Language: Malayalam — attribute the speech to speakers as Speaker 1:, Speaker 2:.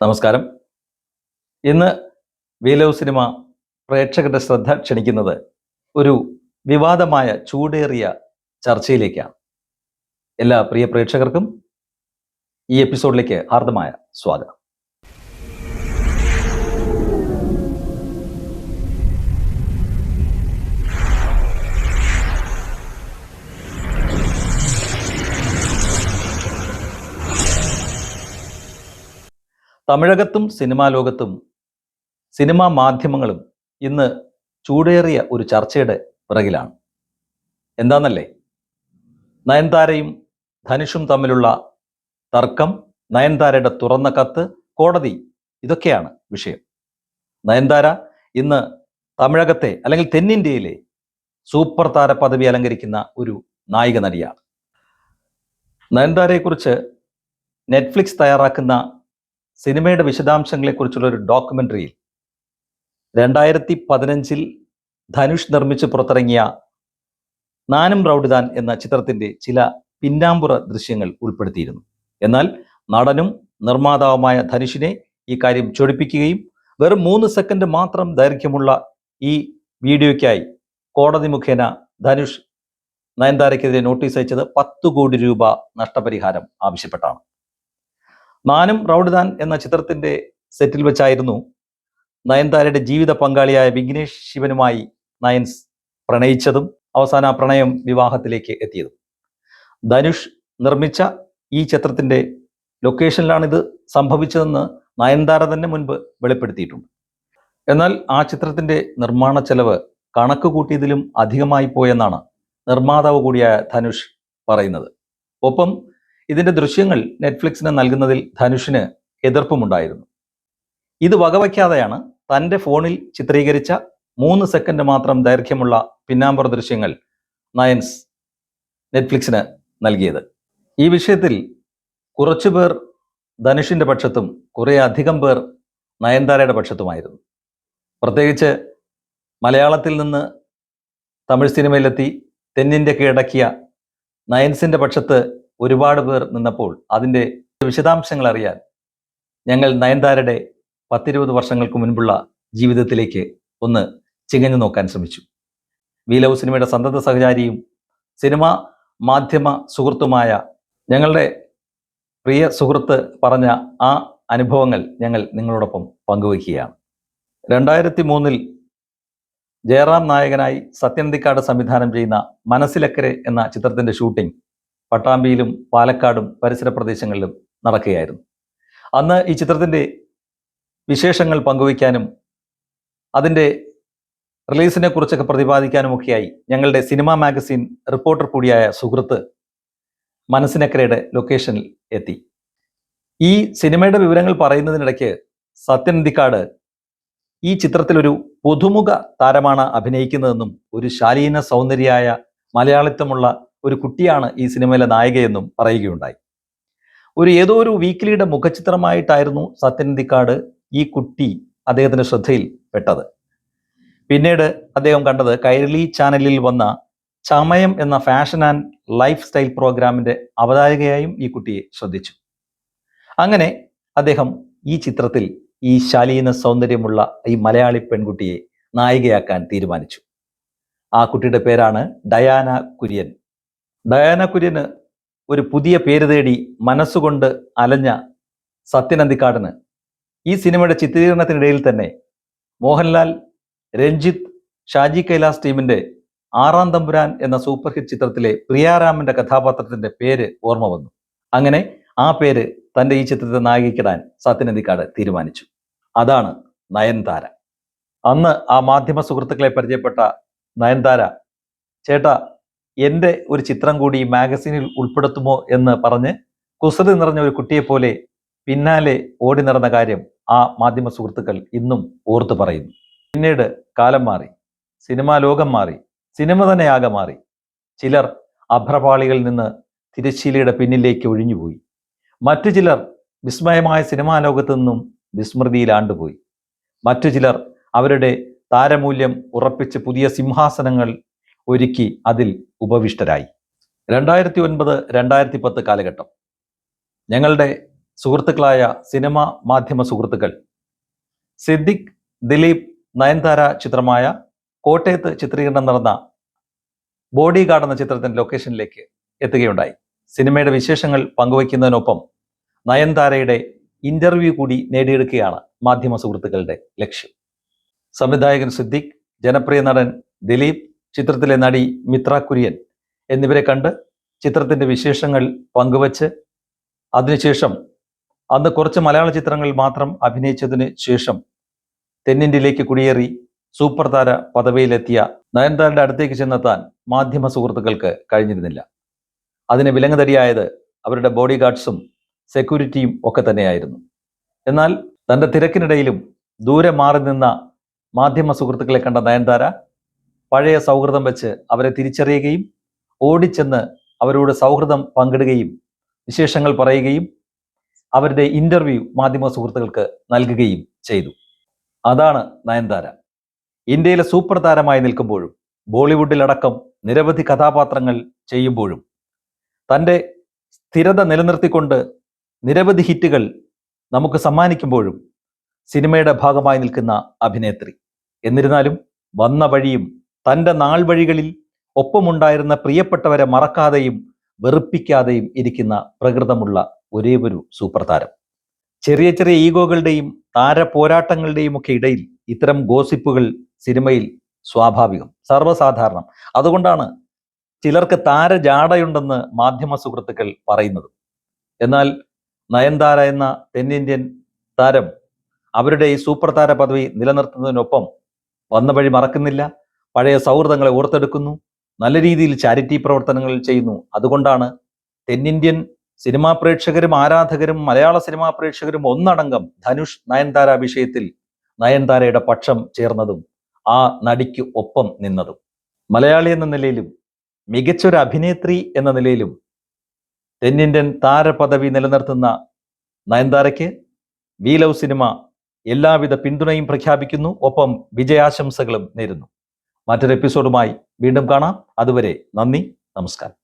Speaker 1: നമസ്കാരം. ഇന്ന് വി ലവ് സിനിമ പ്രേക്ഷകരുടെ ശ്രദ്ധ ക്ഷണിക്കുന്നത് ഒരു വിവാദമായ ചൂടേറിയ ചർച്ചയിലേക്കാണ്. എല്ലാ പ്രിയ പ്രേക്ഷകർക്കും ഈ എപ്പിസോഡിലേക്ക് ഹാർദമായ സ്വാഗതം. തമിഴകത്തും സിനിമാ ലോകത്തും സിനിമാ മാധ്യമങ്ങളും ഇന്ന് ചൂടേറിയ ഒരു ചർച്ചയുടെ പിറകിലാണ്. എന്താണെന്നല്ലേ? നയൻതാരയും ധനുഷും തമ്മിലുള്ള തർക്കം, നയൻതാരയുടെ തുറന്ന കത്ത്, കോടതി, ഇതൊക്കെയാണ് വിഷയം. നയൻതാര ഇന്ന് തമിഴകത്തെ അല്ലെങ്കിൽ തെന്നിന്ത്യയിലെ സൂപ്പർ താര പദവി അലങ്കരിക്കുന്ന ഒരു നായിക നടിയാണ്. നയൻതാരയെക്കുറിച്ച് നെറ്റ്ഫ്ലിക്സ് തയ്യാറാക്കുന്ന സിനിമയുടെ വിശദാംശങ്ങളെക്കുറിച്ചുള്ള ഒരു ഡോക്യുമെൻ്ററിയിൽ 2015 ധനുഷ് നിർമ്മിച്ച് പുറത്തിറങ്ങിയ നാനും റൗഡിദാൻ എന്ന ചിത്രത്തിൻ്റെ ചില പിന്നാമ്പുറ ദൃശ്യങ്ങൾ ഉൾപ്പെടുത്തിയിരുന്നു. എന്നാൽ നടനും നിർമ്മാതാവുമായ ധനുഷിനെ ഈ കാര്യം ചൊടിപ്പിക്കുകയും വെറും 3 സെക്കൻഡ് മാത്രം ദൈർഘ്യമുള്ള ഈ വീഡിയോയ്ക്കായി കോടതി മുഖേന ധനുഷ് നയൻതാരയ്ക്കെതിരെ നോട്ടീസ് അയച്ചത് 10 കോടി രൂപ നഷ്ടപരിഹാരം ആവശ്യപ്പെട്ടാണ്. നാനും റൗഡിദാൻ എന്ന ചിത്രത്തിൻ്റെ സെറ്റിൽ വെച്ചായിരുന്നു നയൻതാരയുടെ ജീവിത പങ്കാളിയായ വിഘ്നേഷ് ശിവനുമായി നയൻസ് പ്രണയിച്ചതും അവസാന പ്രണയം വിവാഹത്തിലേക്ക് എത്തിയതും. ധനുഷ് നിർമ്മിച്ച ഈ ചിത്രത്തിൻ്റെ ലൊക്കേഷനിലാണിത് സംഭവിച്ചതെന്ന് നയൻതാര തന്നെ മുൻപ് വെളിപ്പെടുത്തിയിട്ടുണ്ട്. എന്നാൽ ആ ചിത്രത്തിൻ്റെ നിർമ്മാണ ചെലവ് കണക്ക് കൂട്ടിയതിലും അധികമായി പോയെന്നാണ് നിർമ്മാതാവ് കൂടിയായ ധനുഷ് പറയുന്നത്. ഒപ്പം ഇതിൻ്റെ ദൃശ്യങ്ങൾ നെറ്റ്ഫ്ലിക്സിന് നൽകുന്നതിൽ ധനുഷിന് എതിർപ്പുമുണ്ടായിരുന്നു. ഇത് വകവയ്ക്കാതെയാണ് തൻ്റെ ഫോണിൽ ചിത്രീകരിച്ച 3 സെക്കൻഡ് മാത്രം ദൈർഘ്യമുള്ള പിന്നാമ്പുറ ദൃശ്യങ്ങൾ നയൻസ് നെറ്റ്ഫ്ലിക്സിന് നൽകിയത്. ഈ വിഷയത്തിൽ കുറച്ചുപേർ ധനുഷിൻ്റെ പക്ഷത്തും കുറേ അധികം പേർ നയൻതാരയുടെ പക്ഷത്തുമായിരുന്നു. പ്രത്യേകിച്ച് മലയാളത്തിൽ നിന്ന് തമിഴ് സിനിമയിലെത്തി തെന്നിന്ത്യ കീഴടക്കിയ നയൻസിൻ്റെ പക്ഷത്ത് ഒരുപാട് പേർ നിന്നപ്പോൾ അതിൻ്റെ വിശദാംശങ്ങൾ അറിയാൻ ഞങ്ങൾ നയൻതാരയുടെ 10-20 വർഷങ്ങൾക്ക് മുൻപുള്ള ജീവിതത്തിലേക്ക് ഒന്ന് ചികഞ്ഞു നോക്കാൻ ശ്രമിച്ചു. വി ലവ് സിനിമയുടെ സന്തത സഹചാരിയും സിനിമ മാധ്യമ സുഹൃത്തുമായ ഞങ്ങളുടെ പ്രിയ സുഹൃത്ത് പറഞ്ഞ ആ അനുഭവങ്ങൾ ഞങ്ങൾ നിങ്ങളോടൊപ്പം പങ്കുവയ്ക്കുകയാണ്. 2003 ജയറാം നായകനായി സത്യനന്ദിക്കാട് സംവിധാനം ചെയ്യുന്ന മനസ്സിലക്കരെ എന്ന ചിത്രത്തിൻ്റെ ഷൂട്ടിംഗ് പട്ടാമ്പിയിലും പാലക്കാടും പരിസര പ്രദേശങ്ങളിലും നടക്കുകയായിരുന്നു. അന്ന് ഈ ചിത്രത്തിൻ്റെ വിശേഷങ്ങൾ പങ്കുവയ്ക്കാനും അതിൻ്റെ റിലീസിനെ കുറിച്ചൊക്കെ പ്രതിപാദിക്കാനുമൊക്കെയായി ഞങ്ങളുടെ സിനിമാ മാഗസിൻ റിപ്പോർട്ടർ കൂടിയായ സുഹൃത്ത് മനസ്സിനക്കരയുടെ ലൊക്കേഷനിൽ എത്തി. ഈ സിനിമയുടെ വിവരങ്ങൾ പറയുന്നതിനിടയ്ക്ക് സത്യനന്ദിക്കാട് ഈ ചിത്രത്തിലൊരു പുതുമുഖ താരമാണ് അഭിനയിക്കുന്നതെന്നും ഒരു ശാലീന സൗന്ദര്യായ മലയാളിത്വമുള്ള ഒരു കുട്ടിയാണ് ഈ സിനിമയിലെ നായികയെന്നും പറയുകയുണ്ടായി. ഏതോ ഒരു വീക്കിലിയുടെ മുഖചിത്രമായിട്ടായിരുന്നു സത്യനന്ദിക്കാട് ഈ കുട്ടി അദ്ദേഹത്തിൻ്റെ ശ്രദ്ധയിൽ പെട്ടത്. പിന്നീട് അദ്ദേഹം കണ്ടത് കൈരളി ചാനലിൽ വന്ന ചമയം എന്ന ഫാഷൻ ആൻഡ് ലൈഫ് സ്റ്റൈൽ പ്രോഗ്രാമിൻ്റെ അവതാരകയായും ഈ കുട്ടിയെ ശ്രദ്ധിച്ചു. അങ്ങനെ അദ്ദേഹം ഈ ചിത്രത്തിൽ ഈ ശാലീന സൗന്ദര്യമുള്ള ഈ മലയാളി പെൺകുട്ടിയെ നായികയാക്കാൻ തീരുമാനിച്ചു. ആ കുട്ടിയുടെ പേരാണ് ഡയാന കുര്യൻ. ഡയാന കുര്യന് ഒരു പുതിയ പേര് തേടി മനസ്സുകൊണ്ട് അലഞ്ഞ സത്യനന്ദിക്കാടിന് ഈ സിനിമയുടെ ചിത്രീകരണത്തിനിടയിൽ തന്നെ മോഹൻലാൽ, രഞ്ജിത്ത്, ഷാജി കൈലാസ് ടീമിൻ്റെ 6-ാം തമ്പുരാൻ എന്ന സൂപ്പർ ഹിറ്റ് ചിത്രത്തിലെ പ്രിയാരാമൻ്റെ കഥാപാത്രത്തിൻ്റെ പേര് ഓർമ്മ വന്നു. അങ്ങനെ ആ പേര് തൻ്റെ ഈ ചിത്രത്തെ നായികയ്ക്കിടാൻ സത്യനന്ദിക്കാട് തീരുമാനിച്ചു. അതാണ് നയൻതാര. അന്ന് ആ മാധ്യമ സുഹൃത്തുക്കളെ പരിചയപ്പെട്ട നയൻതാര, ചേട്ടാ എൻ്റെ ഒരു ചിത്രം കൂടി മാഗസീനിൽ ഉൾപ്പെടുത്തുമോ എന്ന് പറഞ്ഞ് കുസൃതി നിറഞ്ഞ ഒരു കുട്ടിയെപ്പോലെ പിന്നാലെ ഓടി നടന്ന കാര്യം ആ മാധ്യമ സുഹൃത്തുക്കൾ ഇന്നും ഓർത്തു പറയുന്നു. പിന്നീട് കാലം മാറി, സിനിമാ ലോകം മാറി, സിനിമ തന്നെ ആകെ മാറി. ചിലർ അഭ്രപാളികളിൽ നിന്ന് തിരശ്ശീലയുടെ പിന്നിലേക്ക് ഒഴിഞ്ഞുപോയി. മറ്റു ചിലർ വിസ്മയമായ സിനിമാ ലോകത്തു നിന്നും വിസ്മൃതിയിലാണ്ടുപോയി. മറ്റു ചിലർ അവരുടെ താരമൂല്യം ഉറപ്പിച്ച് പുതിയ സിംഹാസനങ്ങൾ ഒരുക്കി അതിൽ ഉപവിഷ്ടരായി. 2009-2010 കാലഘട്ടം ഞങ്ങളുടെ സുഹൃത്തുക്കളായ സിനിമ മാധ്യമ സുഹൃത്തുക്കൾ സിദ്ദിഖ്, ദിലീപ്, നയൻതാര ചിത്രമായ കോട്ടയത്ത് ചിത്രീകരണം നടന്ന ബോഡി ഗാർഡ് എന്ന ചിത്രത്തിന്റെ ലൊക്കേഷനിലേക്ക് എത്തുകയുണ്ടായി. സിനിമയുടെ വിശേഷങ്ങൾ പങ്കുവയ്ക്കുന്നതിനൊപ്പം നയൻതാരയുടെ ഇന്റർവ്യൂ കൂടി നേടിയെടുക്കുകയാണ് മാധ്യമ സുഹൃത്തുക്കളുടെ ലക്ഷ്യം. സംവിധായകൻ സിദ്ദിഖ്, ജനപ്രിയ നടൻ ദിലീപ്, ചിത്രത്തിലെ നടി മിത്ര കുര്യൻ എന്നിവരെ കണ്ട് ചിത്രത്തിന്റെ വിശേഷങ്ങൾ പങ്കുവച്ച് അതിനുശേഷം അന്ന് കുറച്ച് മലയാള ചിത്രങ്ങളിൽ മാത്രം അഭിനയിച്ചതിന് ശേഷം തെന്നിന്ത്യയിലേക്ക് കുടിയേറി സൂപ്പർ താര പദവിയിലെത്തിയ നയൻതാരയുടെ അടുത്തേക്ക് ചെന്നെത്താൻ മാധ്യമ സുഹൃത്തുക്കൾക്ക് കഴിഞ്ഞിരുന്നില്ല. അതിന് വിലങ്ങുതടിയായത് അവരുടെ ബോഡി ഗാർഡ്സും സെക്യൂരിറ്റിയും ഒക്കെ തന്നെയായിരുന്നു. എന്നാൽ തൻ്റെ തിരക്കിനിടയിലും ദൂരെ മാറി നിന്ന മാധ്യമ സുഹൃത്തുക്കളെ കണ്ട നയൻതാര പഴയ സൗഹൃദം വെച്ച് അവരെ തിരിച്ചറിയുകയും ഓടിച്ചെന്ന് അവരോട് സൗഹൃദം പങ്കിടുകയും വിശേഷങ്ങൾ പറയുകയും അവരുടെ ഇന്റർവ്യൂ മാധ്യമ സുഹൃത്തുക്കൾക്ക് നൽകുകയും ചെയ്തു. അതാണ് നയൻതാര. ഇന്ത്യയിലെ സൂപ്പർ താരമായി നിൽക്കുമ്പോഴും ബോളിവുഡിലടക്കം നിരവധി കഥാപാത്രങ്ങൾ ചെയ്യുമ്പോഴും തൻ്റെ സ്ഥിരത നിലനിർത്തിക്കൊണ്ട് നിരവധി ഹിറ്റുകൾ നമുക്ക് സമ്മാനിക്കുമ്പോഴും സിനിമയുടെ ഭാഗമായി നിൽക്കുന്ന അഭിനേത്രി. എന്നിരുന്നാലും വന്ന വഴിയും തൻ്റെ നാൾ വഴികളിൽ ഒപ്പമുണ്ടായിരുന്ന പ്രിയപ്പെട്ടവരെ മറക്കാതെയും വെറുപ്പിക്കാതെയും ഇരിക്കുന്ന പ്രകൃതമുള്ള ഒരേ ഒരു സൂപ്പർ താരം. ചെറിയ ചെറിയ ഈഗോകളുടെയും താരപോരാട്ടങ്ങളുടെയും ഒക്കെ ഇടയിൽ ഇത്തരം ഗോസിപ്പുകൾ സിനിമയിൽ സ്വാഭാവികം, സർവ്വസാധാരണം. അതുകൊണ്ടാണ് ചിലർക്ക് താരജാടയുണ്ടെന്ന് മാധ്യമ സുഹൃത്തുക്കൾ പറയുന്നത്. എന്നാൽ നയൻതാര എന്ന തെന്നിന്ത്യൻ താരം അവരുടെ ഈ സൂപ്പർ താര പദവി നിലനിർത്തുന്നതിനൊപ്പം വന്ന വഴി മറക്കുന്നില്ല, പഴയ സൗഹൃദങ്ങളെ ഓർത്തെടുക്കുന്നു, നല്ല രീതിയിൽ ചാരിറ്റി പ്രവർത്തനങ്ങൾ ചെയ്യുന്നു. അതുകൊണ്ടാണ് തെന്നിന്ത്യൻ സിനിമാ പ്രേക്ഷകരും ആരാധകരും മലയാള സിനിമാ പ്രേക്ഷകരും ഒന്നടങ്കം ധനുഷ് നയൻതാര വിഷയത്തിൽ നയൻതാരയുടെ പക്ഷം ചേർന്നതും ആ നടിക്ക് ഒപ്പം നിന്നതും. മലയാളി എന്ന നിലയിലും മികച്ചൊരു അഭിനേത്രി എന്ന നിലയിലും തെന്നിന്ത്യൻ താരപദവി നിലനിർത്തുന്ന നയൻതാരയ്ക്ക് വി ലവ് സിനിമ എല്ലാവിധ പിന്തുണയും പ്രഖ്യാപിക്കുന്നു, ഒപ്പം വിജയാശംസകളും നേരുന്നു. മറ്റൊരു എപ്പിസോഡുമായി വീണ്ടും കാണാം. അതുവരെ നന്ദി, നമസ്കാരം.